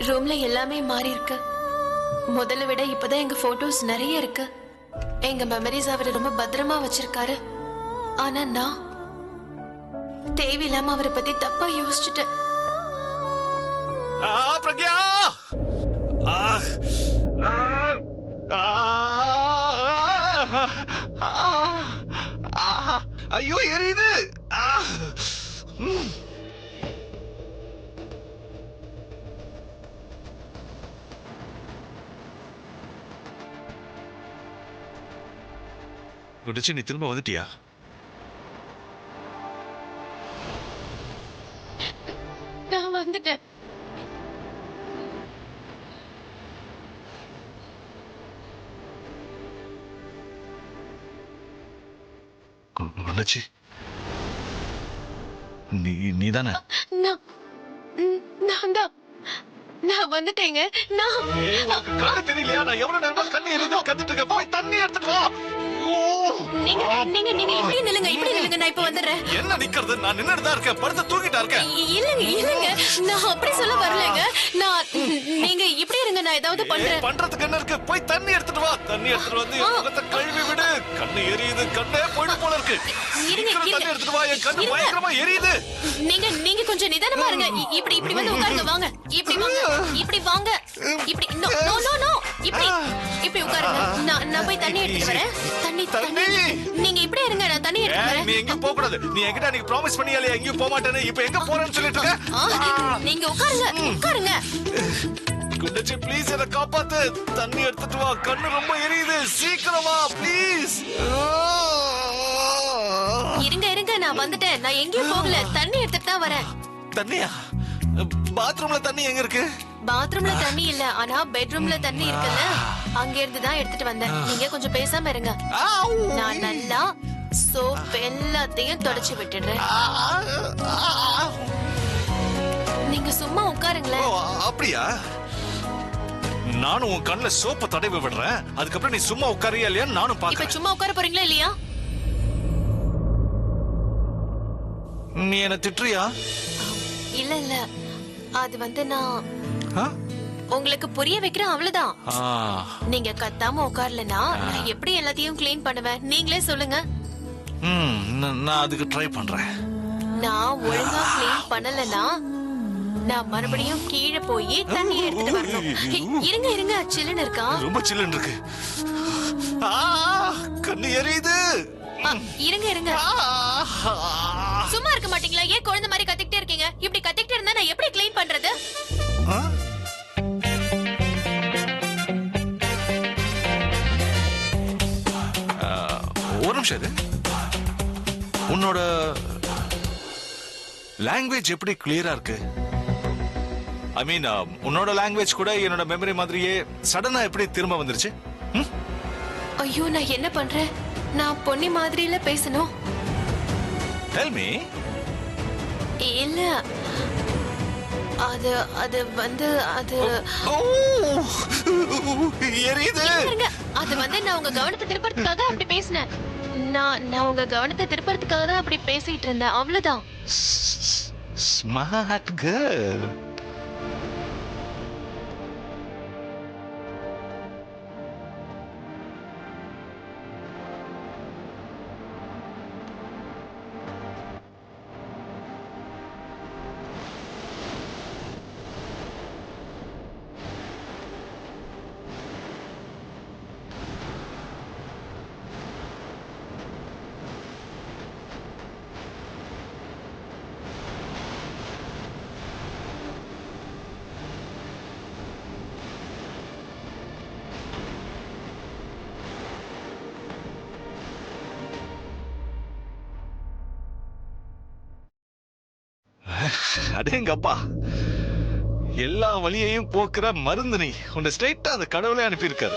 ரூம்ல எல்லாமே மாறி இருக்கு. முதல்ல விட இப்பதான் எங்க போட்டோஸ் நிறைய இருக்கு. எங்க மெமரிஸ் அவர் ரொம்ப பத்திரமா வச்சிருக்காரு. ஆனா நான் தேவையில்லாம அவரை பத்தி தப்பா யோசிச்சுட்டேன். பிரக்யா! ஐயோ எரியுது. குடிச்சு நீ திரும்ப வந்துட்டியா? நான் வந்துட்டேன். குணச்சி நீதானே? நான் தான். நான் வந்துட்டேங்க. கண்ணு தெரியலையா? நான் எவ்வளவு நேரமா கண்ணு எரியுதோ கத்திட்டு இருக்கேன். போய் தண்ணி எடுத்துட்டு வா. நீங்க இப்படி நில்லுங்க, இப்படி நில்லுங்க. நான் இப்ப வந்துடுறேன். என்ன நிக்கிறது? நான் நின்னுட்டு தான் இருக்கேன். படுத்து தூங்கிட்டா இருக்கேன். இல்லங்க நான் அப்படி சொல்ல வரலங்க. நீங்க இப்படி இருங்க, நான் ஏதாவது பண்றேன். பண்றதுக்கு என்ன இருக்கு? போய் தண்ணி எடுத்துட்டு வா. தண்ணி எடுத்துட்டு வந்து என் முகத்தை கழுவி விடு. கண்ணு எரியுது. கண்ணே போயிடு போல இருக்கு. தண்ணி எடுத்துட்டு வா. என் கண்ணு பயங்கரமா எரியுது. நீங்க கொஞ்சம் நிதானமா இருங்க. இப்படி வந்து உட்காருங்க. வாங்க. இப்படி வாங்க. இப்படி வாங்க. இப்படி நோ இப்படி உட்காருங்க. நான் போய் தண்ணி எடுத்துட்டு வரேன். தண்ணி நீங்க இப்படி இருங்க, நான் தண்ணி எடுத்துட்டு வரேன். நீ எங்க போக கூடாது. நீ என்கிட்ட அன்னைக்கு ப்ராமிஸ் பண்ணியாலே எங்கேயும் போக மாட்டேன்னு. இப்போ எங்க போறேன்னு சொல்லிட்டு இருக்க? நீங்க உட்காருங்க. குண்டச்சி ப்ளீஸ் என்ன காப்பாத்து. தண்ணி எடுத்துட்டு வா. கண்ணு ரொம்ப எரியுது. சீக்கிரமா ப்ளீஸ். இருங்க நான் வந்துட்டேன். நான் எங்கேயும் போகல. தண்ணி எடுத்துட்டு தான் வரேன். தண்ணியா? பாத்ரூம்ல தண்ணி எங்க இருக்கு? பாத்ரூம்ல தண்ணி இல்ல, ஆனா பெட்ரூம்ல தண்ணி இருக்குல்ல, அங்க இருந்து தான் எடுத்துட்டு வந்தேன். நீங்க கொஞ்சம் பேசாம இருங்க. நான் நல்லா சோப் எல்லாத்தையும் தொடச்சு விட்டுடுறேன். நீங்க சும்மா உட்காருங்களேன். அப்படியா? நானும் உன் கண்ணுல சோப்பை தடவி விடுறேன். அதுக்கப்புறம் நீ சும்மா உட்காரியா இல்லையா நானும் பாக்கிறேன். இப்ப சும்மா உட்கார போறீங்களா இல்லையா? நீ என்ன திட்டுறியா? இல்ல அது வந்து நான் உங்களுக்கு புரிய வைக்கிறேன், அவ்வளவுதான். நீங்க கத்தாம உட்காரலனா நான் எப்படி எல்லாத்தையும் கிளீன் பண்ணுவேன்? நீங்களே சொல்லுங்க. நான் அதுக்கு ட்ரை பண்றேன். நான் ஒழுங்கா கிளீன் பண்ணலனா நான் மறுபடியும் கீழே போய் தண்ணி எடுத்துட்டு வரணும். இருங்க சில்லுன்னு இருக்கா? ரொம்ப சில்லுன்னு இருக்கு. கண்ணு எரியுது. இருங்க சும்மா இருக்க மாட்டீங்களா? ஏன் குழந்தை மாதிரி கத்திக்கிட்டே இருக்கீங்க? இப்படி கத்திக்கிட்டே இருந்தா நான் எப்படி கிளீன் பண்றது? ஒரு நிமிஷம். உன்னோட லாங்குவேஜ் எப்படி கிளியரா இருக்கு? ஐ மீன் உன்னோட லாங்குவேஜ் கூட என்னோட மெமரி மாதிரியே சடனா எப்படி திரும்ப வந்துருச்சு? ஐயோ நான் என்ன பண்றேன்? நான் பொன்னி மாதிரில பேசணும். Tell me. இல்ல அது வந்து அது எரியுது. அது வந்து நான் உங்க கவனத்தை திருப்பறதுக்காக அப்படி பேசினேன். நான் உங்க கவனத்தை திருப்பறதுக்காக தான் அப்படி பேசிட்டு இருந்தேன், அவ்வளவுதான். Smart girl. அடேங்கப்பா, எல்லா வலியையும் போக்குற மருந்து நீ. உன்னை ஸ்ட்ரைட்டா அந்த கடவுளே அனுப்பி இருக்காரு.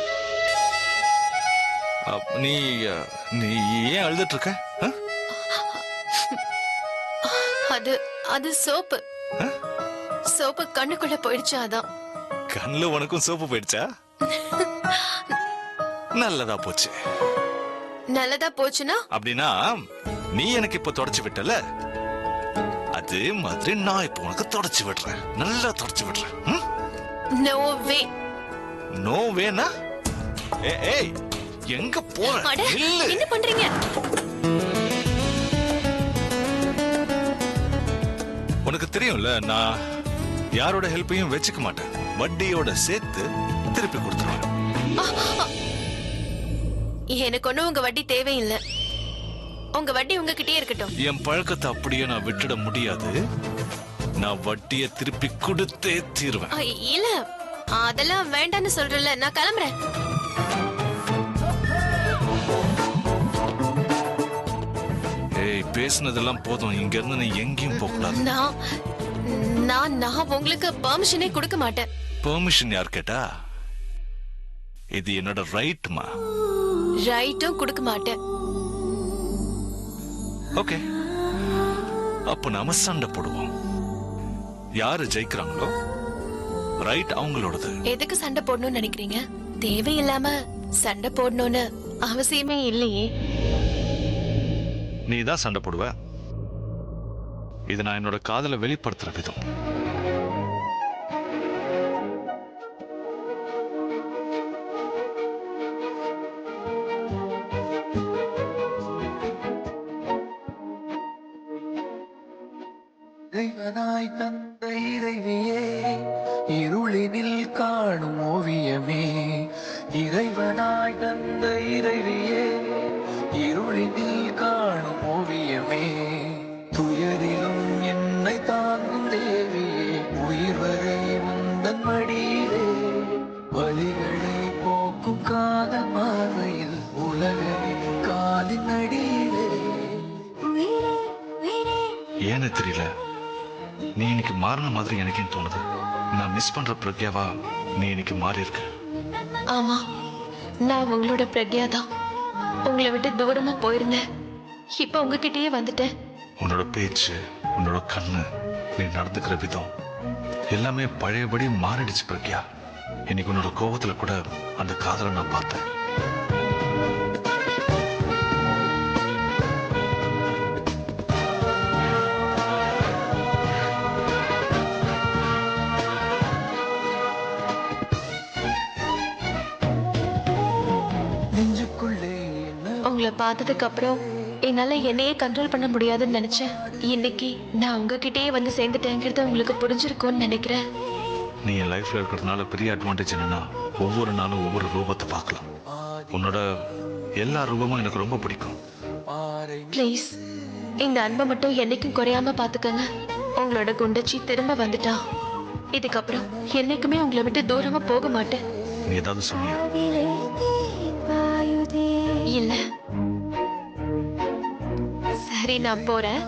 நீ நீ ஏன் அழுதுட்டு இருக்க? அது சோப்பு கண்ணுக்குள்ள போயிடுச்சு, அதான். கண்ணுல உனக்கும் சோப்பு போயிடுச்சா? நல்லதா போச்சு. நல்லதா போச்சுன்னா அப்படின்னா நீ எனக்கு இப்ப தொடச்சு விட்டல, அதே மாதிரி நான் இப்ப உனக்கு தொடச்சு விடுறேன். நல்லா தொடச்சு விடுறேன். நோ வே. நோ வேனா? ஏய் எங்க போற? அட, இல்ல. என்ன பண்றீங்க? உனக்கு தெரியும்ல, நான் யாரோட ஹெல்ப்பையும் வச்சுக்க மாட்டேன். வட்டியோட சேர்த்து திருப்பி கொடுத்துருவேன். எனக்கு ஒண்ணும் உங்க வட்டி தேவையில்லை. உங்க வட்டி உங்ககிட்டயே இருக்கட்டும். என் பழக்கத்தை அப்படியே நான் விட்டுட முடியாது. நான் வட்டியை திருப்பி கொடுத்தே தீருவேன். இல்ல, அதெல்லாம் வேண்டான்னு சொல்றல. நான் கிளம்புறேன். ஏய், பேசுனதெல்லாம் போதும். இங்க இருந்து நீ எங்கேயும் போக கூடாது. நான் உங்களுக்கு பெர்மிஷனே கொடுக்க மாட்டேன். பெர்மிஷன் யார் கேட்டா? இது என்னோட ரைட்மா. ரைட்டும் கொடுக்க மாட்டேன். ஓகே, அப்ப நாம சண்டை போடுவோம். யாரு ஜெயிக்கிறாங்களோ ரைட் அவங்களோடது. எதுக்கு சண்டை போடணும்னு நினைக்கிறீங்க? தேவையில்லாம சண்டை போடணும்னு அவசியமே இல்லையே. நீ தான் சண்டை போடுவ. இது நான் என்னோட காதலை வெளிப்படுத்துற விதம். இறைவனாய் தந்த இறைவியே, இருளினில் காணும் ஓவியமே. இறைவனாய் தந்த இறைவியே, இருளினில் காணும் ஓவியமே. துயரிலும் என்னை தாங்கும் தேவியே, உயிர் வரை உந்தன் மடியிலே. வலிகளை போக்கும் காதல் பார்வையில் உலகின் காலின் அடியிலே. ஏன்னு தெரியல, நீ இன்னைக்கு மாறின மாதிரி எனக்கே தோணுது. நான் மிஸ் பண்ற பிரக்யாவா நீ இன்னைக்கு மாறி இருக்க. ஆமா, நான் உங்களோட பிரக்யா தான். உங்களை விட்டு தூரமா போயிருந்தேன். இப்ப உங்ககிட்டயே வந்துட்டேன். உன்னோட பேச்சு, உன்னோட கண்ணு, நீ நடந்துக்கிற விதம் எல்லாமே பழையபடி மாறிடுச்சு பிரக்யா. இன்னைக்கு உன்னோட கோபத்துல கூட அந்த காதலை நான் பார்த்தேன். உங்களை பார்த்ததுக்கு அப்புறம் என்னால என்னையே கண்ட்ரோல் பண்ண முடியாதுன்னு நினைச்சேன். இன்னைக்கு நான் உங்ககிட்டயே வந்து சேர்ந்துட்டேங்கிறது உங்களுக்கு புரிஞ்சிருக்கும்னு நினைக்கிறேன். நீ என் லைஃப்ல இருக்கிறதுனால பெரிய அட்வான்டேஜ் என்னன்னா, ஒவ்வொரு நாளும் ஒவ்வொரு ரூபத்தை பார்க்கலாம். உன்னோட எல்லா ரூபமும் எனக்கு ரொம்ப பிடிக்கும். ப்ளீஸ், இந்த அன்பை மட்டும் என்னைக்கும் குறையாம பாத்துக்கங்க. உங்களோட குண்டச்சி திரும்ப வந்துட்டா இதுக்கப்புறம் என்னைக்குமே உங்களை விட்டு தூரமா போக மாட்டேன். நீ ஏதாவது சொன்னியா? இல்ல. சரி, நான் போறேன்.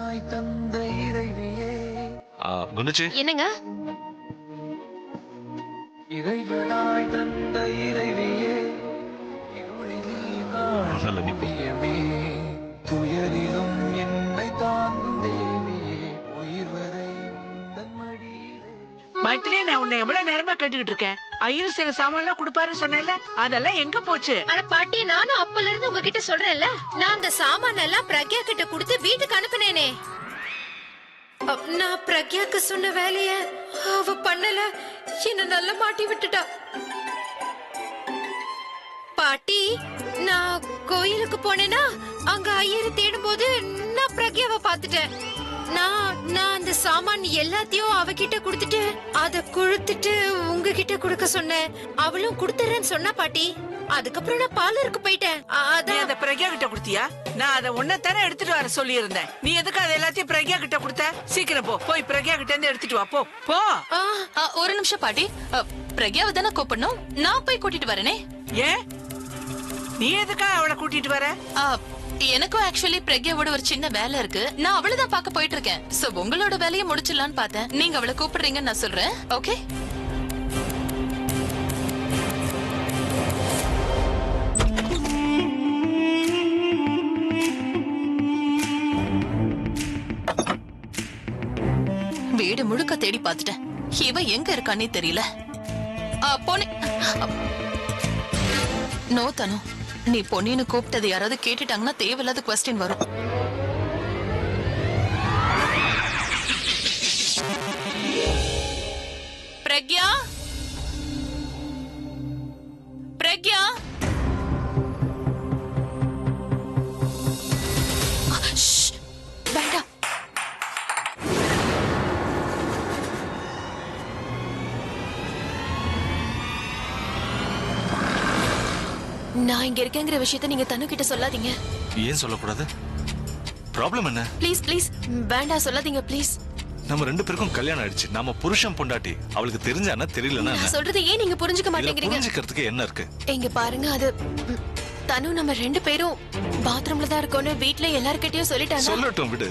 குண்டச்சி, என்னங்க? இறைவனாய் தந்த இறைவியே, நல்ல நீ போ. துயரிலும் என்னை தாங்கும் தேவியே, உயிர் வரை உந்தன் மடியிலே. மைத்திரி, நான் உன்னை எவ்வளவு நேரமா கேட்டுக்கிட்டு இருக்கேன். ஐயர் சில சாமான்லாம் கொடுப்பாருன்னு சொன்னேன்ல, அதெல்லாம் எங்க போச்சு? அட பாட்டி, நானும் அப்பல இருந்து உங்ககிட்ட சொல்றேன்ல, நான் அந்த சாமான் எல்லாம் பிரக்யா கிட்ட கொடுத்து வீட்டுக்கு அனுப்புனேனே. நான் பிரக்யாக்கு சொன்ன வேலைய அவ பண்ணல. என்ன நல்லா மாட்டி விட்டுட்டா. பாட்டி, நான் கோயிலுக்கு போனேனா அங்க ஐயரை தேடும் போது நான் பிரக்யாவை பாத்துட்டேன். நான் அந்த சாமான் எல்லாத்தையும் அவகிட்ட கொடுத்துட்டு அத கொழுத்துட்டு உங்ககிட்ட கொடுக்க சொன்னேன். அவளும் கொடுத்துறேன்னு சொன்னா பாட்டி. அதுக்கப்புறம் நான் பார்லருக்கு போயிட்டேன். நீ அத பிரக்யா கிட்ட கொடுத்தியா? நான் அத உன்னைத்தானே எடுத்துட்டு வர சொல்லி இருந்தேன். நீ எதுக்கு அத எல்லாத்தையும் பிரக்யா கிட்ட கொடுத்த? சீக்கிரம் போ, போய் பிரக்யா கிட்ட இருந்து எடுத்துட்டு வா. போ போ. ஒரு நிமிஷம் பாட்டி, பிரக்யாவை தானே கூப்பிடணும். நான் போய் கூட்டிட்டு வரேனே. ஏன் நீ எதுக்கா அவளை கூட்டிட்டு வர? எனக்கும் ஆக்சுவலி பிரக்யாவோட ஒரு சின்ன வேலை இருக்கு. நான் அவளை தான் பார்க்க போயிட்டு இருக்கேன். சோ உங்களோட வேலையை முடிச்சிடலான்னு பார்த்தேன். நீங்க அவளை கூப்பிடுறீங்கன்னு நான் சொல்றேன். ஓகே? வீடு முழுக்க தேடி பார்த்துட்டேன். இவ எங்க இருக்கானே தெரியல. நோ தனு, நீ பொன்னின்னு கூப்பிட்டது யாராவது கேட்டுட்டாங்கன்னா தேவையில்லாத குவெஸ்டின் வரும். பிரக்யா, நான் இங்க இருக்கேங்கிற விஷயத்த நீங்க தனு கிட்ட சொல்லாதீங்க. ஏன் சொல்லக்கூடாது? ப்ராப்ளம் என்ன? ப்ளீஸ் ப்ளீஸ் வேண்டாம் சொல்லாதீங்க ப்ளீஸ். நம்ம 2 பேருக்கும் கல்யாணம் ஆயிடுச்சு. நாம புருஷன் பொண்டாட்டி. அவளுக்கு தெரிஞ்சானா தெரியலனா நான் சொல்றது ஏன் நீங்க புரிஞ்சுக்க மாட்டேங்கிறீங்க? புரிஞ்சுக்கிறதுக்கு என்ன இருக்கு? இங்க பாருங்க, அது தனு நம்ம 2 பேரும் பாத்ரூம்ல தான் இருக்கோம்னு வீட்ல எல்லார்கிட்டயும் சொல்லிட்டாங்க. சொல்லட்டும் விடு.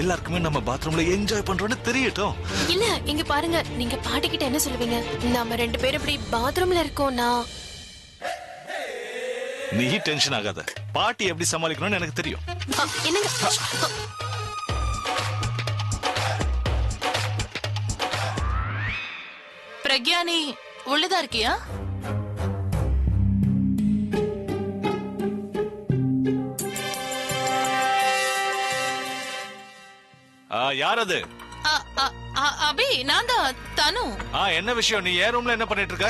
எல்லாருக்குமே நம்ம பாத்ரூம்ல என்ஜாய் பண்றோம்னு தெரியட்டும். இல்ல இங்க பாருங்க, நீங்க பாட்டி கிட்ட என்ன சொல்லுவீங்க? நம்ம 2 பேரும் இப்படி பாத்ரூம்ல இருக்கோம்னா. நீ டென்ஷன் ஆகாத. பாட்டி எப்படி சமாளிக்கணும்னு எனக்கு தெரியும். என்னங்க? பிரக்யா, நீ உள்ளதா இருக்கியா? யார் அது? அபி, நான் தான் தனு. என்ன விஷயம்? நீ ஏன் ரூம்ல என்ன பண்ணிட்டு இருக்க?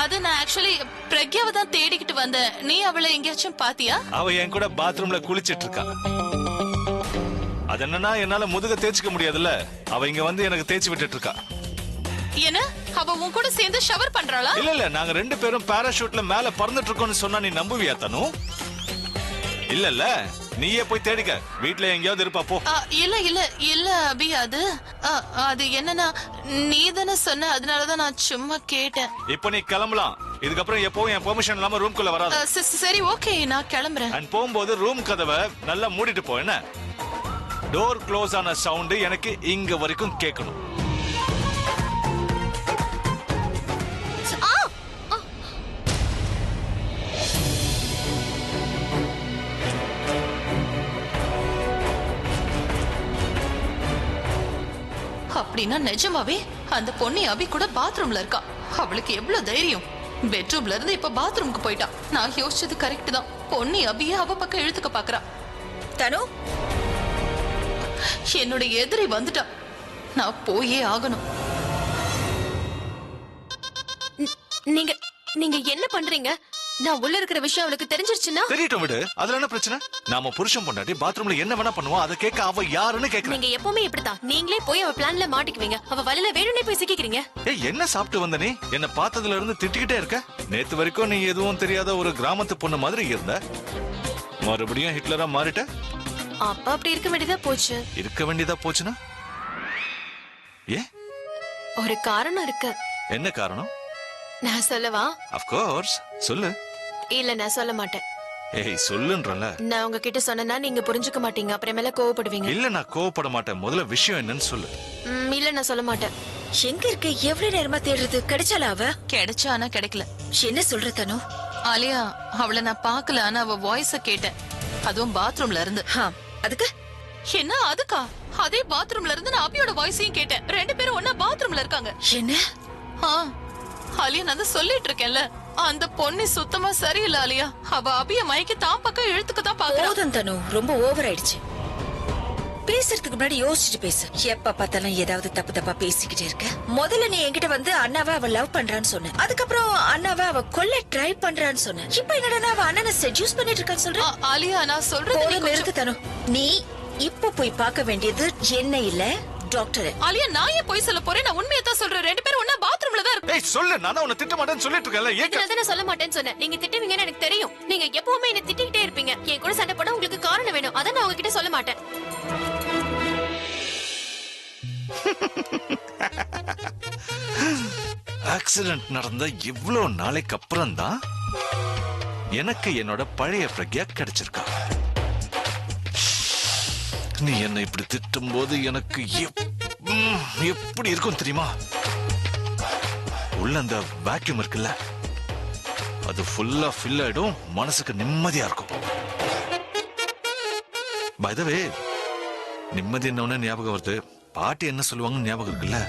அது நான் ஆக்சுவலி பிரக்யாவை தான் தேடிக்கிட்டு வந்தேன். நீ அவளை எங்கேயாச்சும் பாத்தியா? அவ என் கூட பாத்ரூம்ல குளிச்சிட்டு இருக்கா. அது என்னன்னா என்னால முதுக தேய்ச்சிக்க முடியாதுல்ல. அவ இங்க வந்து எனக்கு தேய்ச்சி விட்டுட்டு இருக்கா. என்ன? அவ உன் கூட சேர்ந்து ஷவர் பண்றாளா? இல்ல நாங்க 2 பேரும் பாராஷூட்ல மேல பறந்துட்டு இருக்கோம்னு சொன்னா நீ நம்புவியா தனு? இல்ல நீயே போய் தேடிக்க. வீட்ல எங்கயாவது இருப்பா போ. இல்ல அபி, அது என்னன்னா நீ தானே சொன்ன, அதனாலதான் நான் சும்மா கேட்டேன். இப்ப நீ கிளம்பலாம். இதுக்கப்புறம் எப்பவும் என் பெர்மிஷன் இல்லாம ரூம்குள்ள வராது. சரி ஓகே, நான் கிளம்புறேன். அண்ட் போகும்போது ரூம் கதவை நல்லா மூடிட்டு போ. என்ன? டோர் க்ளோஸ் ஆன சவுண்ட் எனக்கு இங்க வரைக்கும் கேட்கணும். அப்படின்னா நிஜமாவே அந்த பொண்ணு அபி கூட பாத்ரூம்ல இருக்கா. அவளுக்கு எவ்வளவு தைரியம்! பெட்ரூம்ல இருந்து இப்ப பாத்ரூமுக்கு போயிட்டா. நான் யோசிச்சது கரெக்ட் தான். பொண்ணு அபிய அவ பக்கம் இழுத்துக்க பாக்குறா. தனு, என்னோட எதிரி வந்துட்டா. நான் போயே ஆகணும். நீங்க நீங்க என்ன பண்றீங்க? நான் உள்ள இருக்கிற விஷயம் அவளுக்கு தெரிஞ்சிருச்சுன்னா? தெரியட்டும் விடு. அதுல என்ன பிரச்சனை? நாம புருஷன் பொண்டாட்டி பாத்ரூம்ல என்ன வேணா பண்ணுவோம். அதை கேட்க அவ யாருன்னு கேக்குறேன். நீங்க எப்பவுமே இப்படித்தான். நீங்களே போய் அவ பிளான்ல மாட்டிக்குவீங்க. அவ வலையில வேணும்னே போய் சிக்கிக்கிறீங்க. என்ன சாப்பிட்டு வந்த நீ? என்ன பார்த்ததுல இருந்து திட்டிக்கிட்டே இருக்க. நேத்து வரைக்கும் நீ எதுவும் தெரியாத ஒரு கிராமத்து பொண்ணு மாதிரி இருந்த. மறுபடியும் ஹிட்லரா மாறிட்ட. அப்ப அப்படி இருக்க வேண்டியதா போச்சு. இருக்க வேண்டியதா போச்சுன்னா ஒரு காரணம் இருக்கு. என்ன காரணம்? நான் சொல்லவா? Of course, சொல்லு. இல்ல நான் சொல்ல மாட்டேன். ஏய் சொல்லுன்றல. நான் உங்ககிட்ட சொன்னா நீங்க புரிஞ்சுக்க மாட்டீங்க. அப்புறமேல கோவப்படுவீங்க. இல்ல நான் கோவப்பட மாட்டேன். முதல்ல விஷயம் என்னன்னு சொல்லு. இல்ல நான் சொல்ல மாட்டேன். எங்க இருக்க? எவ்வளவு நேரமா தேடுறது? கிடைச்சால அவ? கிடைச்சா, ஆனா கிடைக்கல. என்ன சொல்ற தனு? ஆலியா, அவளை நான் பாக்கல, ஆனா அவ வாய்ஸ கேட்டேன். அதுவும் பாத்ரூம்ல இருந்து. அதுக்கு என்ன அதுக்கா? அதே பாத்ரூம்ல இருந்து நான் அபியோட வாய்ஸையும் கேட்டேன். 2 பேரும் ஒன்னா பாத்ரூம்ல இருக்காங்க. என்ன? ஆலியா, நான் தான் சொல்லிட்டு இருக்கேன்ல, அந்த பொண்ணு சுத்தமா சரியில்லை ஆலியா. அவ அபிய மயக்கி தான் பக்கம் இழுத்துக்க தான் பாக்குறா. போதும் தனு, ரொம்ப ஓவர் ஆயிடுச்சு. பேசுறதுக்கு முன்னாடி யோசிச்சுட்டு பேசு. எப்ப பார்த்தாலும் ஏதாவது தப்பு தப்பா பேசிக்கிட்டே இருக்க. முதல்ல நீ என்கிட்ட வந்து அண்ணாவை அவ லவ் பண்றான்னு சொன்ன. அதுக்கப்புறம் அண்ணாவை அவ கொல்ல ட்ரை பண்றான்னு சொன்ன. இப்ப என்னடா அவ அண்ணனை செட்யூஸ் பண்ணிட்டு இருக்கான்னு சொல்ற? ஆலியா, நான் சொல்றது இருக்கு தனு. நீ இப்ப போய் பார்க்க வேண்டியது என்ன இல்ல டாக்டர். ஆலியா, நான் ஏன் போய் சொல்ல போறேன்? நான் உண்மையை தான் சொல்றேன். 2 பேரும் ஒண்ணா பாத்ரூம்ல தான் இருக்கு. ஏய் சொல்லு. நான் உன்னை திட்ட மாட்டேன்னு சொல்லிட்டு இருக்கேன்ல. ஏன் நான் சொல்ல மாட்டேன்னு சொன்னேன். நீங்க திட்டுவீங்கன்னு எனக்கு தெரியும். நீங்க எப்பவுமே என்ன திட்டிக்கிட்டே இருப்பீங்க. என் கூட சண்டை போட உங்களுக்கு காரணம் வேணும். அத நான் உங்ககிட்ட சொல்ல மாட்டேன். ஆக்சிடென்ட் நடந்த இவ்வளவு நாளைக்கு அப்புறம் தான் எனக்கு என்னோட பழைய பிரக்யா கிடைச்சிருக்கா. நீ என்னை இப்படி திட்டும் போது எனக்கு எப்படி இருக்கும் தெரியுமா? உள்ள அந்த வேக்யூம் இருக்குல்ல, அது ஃபுல்லா ஃபில் ஆயிடும். மனசுக்கு நிம்மதியா இருக்கும். பை த வே, நிம்மதி என்ன ஞாபகம் வருது. பாட்டி என்ன சொல்லுவாங்கன்னு ஞாபகம் இருக்குல்ல?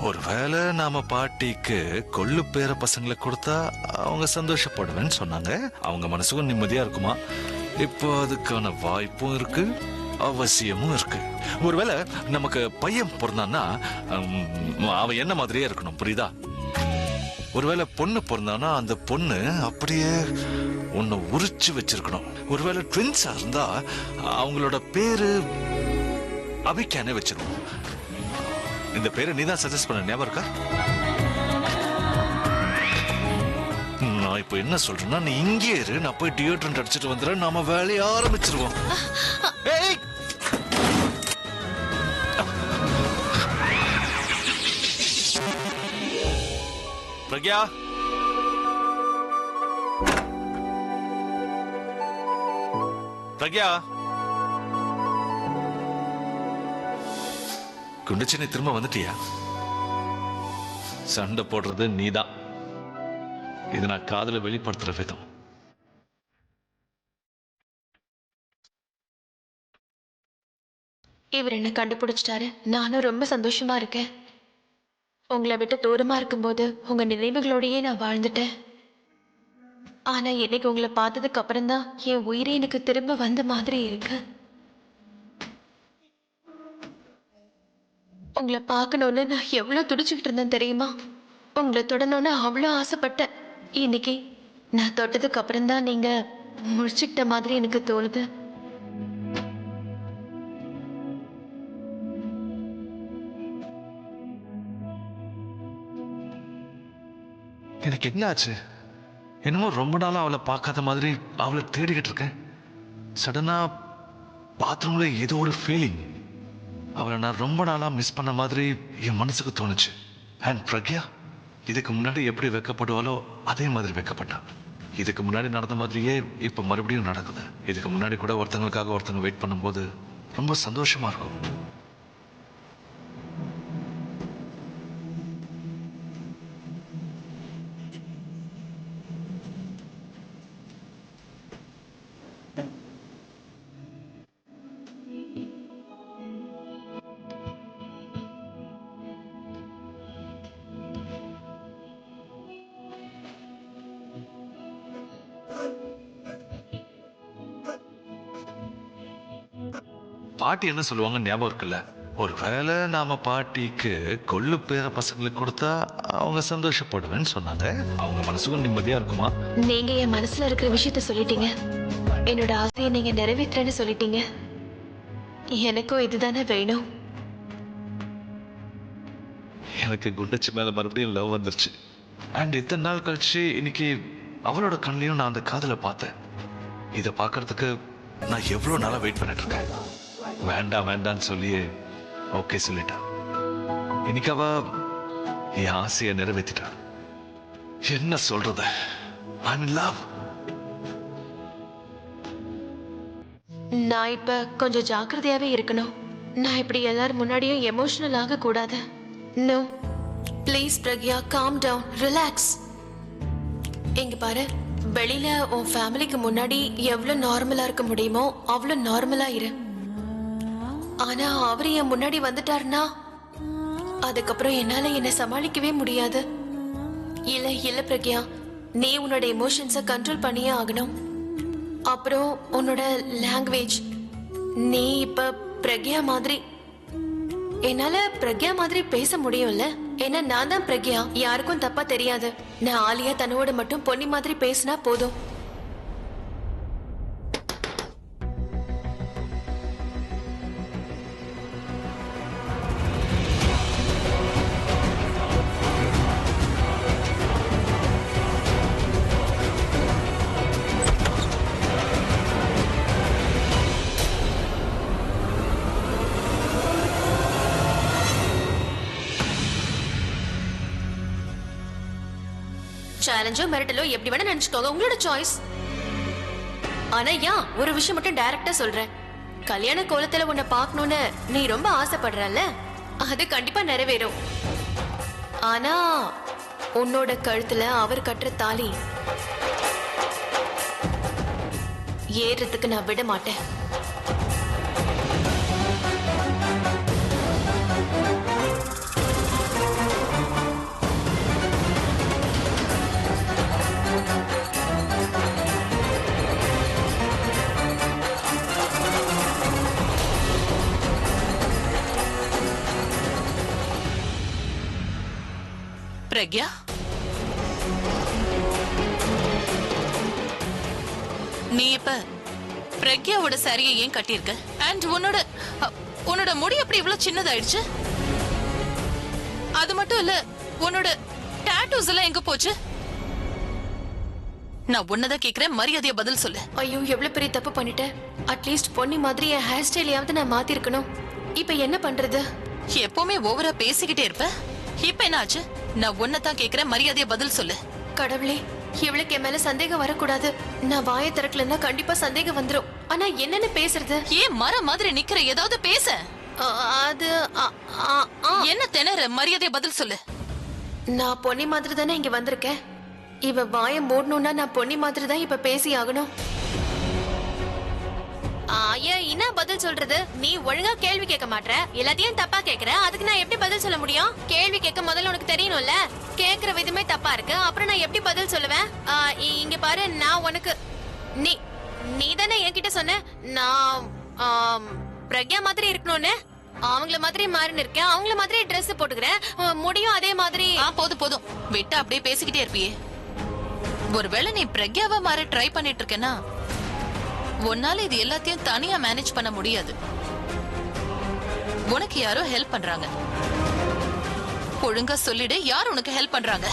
ஒருவேளை நாம பாட்டிக்கு கொள்ளு பேர பசங்களை கொடுத்தா அவங்க சந்தோஷப்படுவேன்னு சொன்னாங்க. அவங்க மனசுக்கும் நிம்மதியா இருக்குமா? இப்போ அதுக்கான வாய்ப்பும் இருக்கு, அவசியமும் இருக்கு. ஒருவேளை நமக்கு பையன் பிறந்தான்னா அவன் என்ன மாதிரியே இருக்கணும், புரியுதா? ஒருவேளை பொண்ணு பிறந்தானா அந்த பொண்ணு அப்படியே உன்னை உரிச்சு வச்சிருக்கணும். ஒருவேளை ட்வின்ஸா இருந்தா அவங்களோட பேரு அபிக்கானே வச்சிருக்கணும். இந்த பேரை நீதான் சஜஸ்ட் பண்ண ஞாபகம் இருக்கா? நான் நான் இப்போ என்ன சொல்றேன்னா நீ இங்கே இரு, நான் போய் டியோட்ரண்ட் அடிச்சிட்டு வந்துடுறேன், நாம வேலையை ஆரம்பிச்சிருவோம். ஏய் பிரக்யா, பிரக்யா, குண்டுச்சி நீ திரும்ப வந்துட்டியா? சண்டை போடுறது நீதான். இது நான் காதல வெளிப்படுத்துற விதம். இவர் என்ன கண்டுபிடிச்சிட்டாரு. நானும் ரொம்ப சந்தோஷமா இருக்கேன். உங்களை விட்டு தூரமா இருக்கும்போது உங்க நினைவுகளோடயே நான் வாழ்ந்துட்டேன். ஆனா இன்னைக்கு உங்களை பார்த்ததுக்கு அப்புறம் தான் என் உயிரே எனக்கு திரும்ப வந்த மாதிரி இருக்கு. உங்களை பார்க்கணும்னு நான் எவ்வளவு துடிச்சுக்கிட்டு இருந்தேன் தெரியுமா? உங்களை தொடணும்னு அவ்வளோ ஆசைப்பட்டேன். இன்னைக்கு நான் தொட்டதுக்கு அப்புறம் தான் நீங்க முடிச்சுக்கிட்ட மாதிரி எனக்கு தோணுது. எனக்கு என்ன ஆச்சு? என்னமோ ரொம்ப நாளா அவளை பார்க்காத மாதிரி அவளை தேடிக்கிட்டு இருக்கேன். சடனா பாத்ரூம்ல ஏதோ ஒரு ஃபீலிங். அவளை நான் ரொம்ப நாளா மிஸ் பண்ண மாதிரி என் மனசுக்கு தோணுச்சு. அண்ட் பிரக்யா இதுக்கு முன்னாடி எப்படி வெக்கப்படுவாளோ அதே மாதிரி வெக்கப்பட்டா. இதுக்கு முன்னாடி நடந்த மாதிரியே இப்ப மறுபடியும் நடக்குது. இதுக்கு முன்னாடி கூட ஒருத்தங்களுக்காக ஒருத்தங்க வெயிட் பண்ணும்போது ரொம்ப சந்தோஷமா இருக்கும். பாட்டி என்ன சொல்லுவாங்க ஞாபகம் இருக்குல்ல? ஒருவேளை நாம பாட்டிக்கு கொள்ளு பேர பசங்களுக்கு கொடுத்தா அவங்க சந்தோஷப்படுவேன்னு சொன்னாங்க. அவங்க மனசுக்கும் நிம்மதியா இருக்குமா? நீங்க என் மனசுல இருக்கிற விஷயத்த சொல்லிட்டீங்க. என்னோட ஆசையை நீங்க நிறைவேற்றேன்னு சொல்லிட்டீங்க. எனக்கும் இதுதானே வேணும். எனக்கு குண்டச்சி மேல மறுபடியும் லவ் வந்துருச்சு. அண்ட் இத்தனை நாள் கழிச்சு இன்னைக்கு அவளோட கண்ணிலையும் நான் அந்த காதலை பார்த்தேன். இதை பார்க்கறதுக்கு நான் எவ்வளவு நாளா வெயிட் பண்ணிட்டு இருக்கேன். வேண்டாம் வேண்டான்னு சொல்லி ஓகே சொல்லிட்டா. இன்னைக்கு அவ என் ஆசையை நிறைவேற்றிட்டா. என்ன சொல்றது? I'm in love. நான் இப்ப கொஞ்சம் ஜாக்கிரதையாவே இருக்கணும். நான் இப்படி எல்லாரும் முன்னாடியும் எமோஷனல் ஆக கூடாது. No please Pragya, calm down, relax. இங்க பாரு, வெளியில உன் ஃபேமிலிக்கு முன்னாடி எவ்வளவு நார்மலா இருக்க முடியுமோ அவ்வளவு நார்மலா இரு. ஆனா அவரு என் முன்னாடி வந்துட்டாருன்னா அதுக்கப்புறம் என்னால என்ன சமாளிக்கவே முடியாது. இல்ல இல்ல பிரக்யா, நீ உன்னோட எமோஷன்ஸை கண்ட்ரோல் பண்ணியே ஆகணும். அப்புறம் உன்னோட லாங்குவேஜ், நீ இப்ப பிரக்யா மாதிரி, என்னால பிரக்யா மாதிரி பேச முடியும்ல? ஏன்னா நான் தான் பிரக்யா, யாருக்கும் தப்பா தெரியாது. நான் ஆலியா தன்னோட மட்டும் பொன்னி மாதிரி பேசினா போதும். சேலஞ்சோ மிரட்டலோ எப்படி வேணா நினைச்சுக்கோங்க, உங்களோட சாய்ஸ். ஆனா ஒரு விஷயம் மட்டும் டைரக்டா சொல்றேன். கல்யாண கோலத்துல உன்னை பார்க்கணும்னு நீ ரொம்ப ஆசைப்படுறல்ல, அது கண்டிப்பா நிறைவேறும். ஆனா உன்னோட கழுத்துல அவர் கட்டுற தாலி ஏறதுக்கு நான் விட மாட்டேன். பிரக்யா, நீ இப்ப பிரக்யாவோட சாரியை ஏன் கட்டியிருக்க? அண்ட் உன்னோட முடி எப்படி இவ்வளவு சின்னதாயிடுச்சு? அது மட்டும் இல்ல, உன்னோட டாட்டூஸ் எல்லாம் எங்க போச்சு? நான் உன்னதான் கேக்குறேன், மரியாதையா பதில் சொல்லு. ஐயோ எவ்வளவு பெரிய தப்பு பண்ணிட்டேன். அட்லீஸ்ட் பொன்னி மாதிரி என் ஹேர் ஸ்டைலையாவது நான் மாத்திருக்கணும். இப்ப என்ன பண்றது? எப்பவுமே ஓவரா பேசிக்கிட்டே இருப்ப. இப்ப என்ன ஆச்சு? நான் உன்னதான் கேக்குறேன், மரியாதையா பதில் சொல்லு. கடவுளே, இவளுக்கு என் மேல சந்தேகம் வரக்கூடாது. நான் வாயை திறக்கலன்னா கண்டிப்பா சந்தேகம் வந்துரும். ஆனா என்னன்னு பேசுறது? ஏன் மரம் மாதிரி நிக்கிற? ஏதாவது பேச. அது என்ன திணற? மரியாதையா பதில் சொல்லு. நான் பொன்னி மாதிரி தானே இங்க வந்திருக்கேன். இவ வாயை மூடணும்னா நான் பொன்னி மாதிரி தான் இப்ப பேசி ஆகணும். என்ன பதில் சொல்றது? நீ ஒழுங்கா கேள்வி கேட்க மாட்ற, எல்லாத்தையும் தப்பா கேக்குற. அதுக்கு நான் எப்படி பதில் சொல்ல முடியும்? கேள்வி கேட்க முதல்ல உனக்கு தெரியணும்ல. கேக்குற விதமே தப்பா இருக்கு, அப்புறம் நான் எப்படி பதில் சொல்லுவேன்? இங்க பாரு, நான் உனக்கு நீ தானே என்கிட்ட சொன்ன நான் பிரக்யா மாதிரி இருக்கணும்னு. அவங்கள மாதிரி மாறின்னு இருக்கேன், அவங்கள மாதிரி ட்ரெஸ் போட்டுக்கிறேன், முடியும் அதே மாதிரி. போதும் போதும், விட்டு அப்படியே பேசிக்கிட்டே இருப்பியே. ஒருவேளை நீ பிரக்யாவா மாற ட்ரை பண்ணிட்டு இருக்கேன்னா உன்னால இது எல்லாத்தையும் தனியா மேனேஜ் பண்ண முடியாது. உனக்கு யாரோ ஹெல்ப் பண்றாங்க. ஒழுங்கா சொல்லிடு, யார் உனக்கு ஹெல்ப் பண்றாங்க?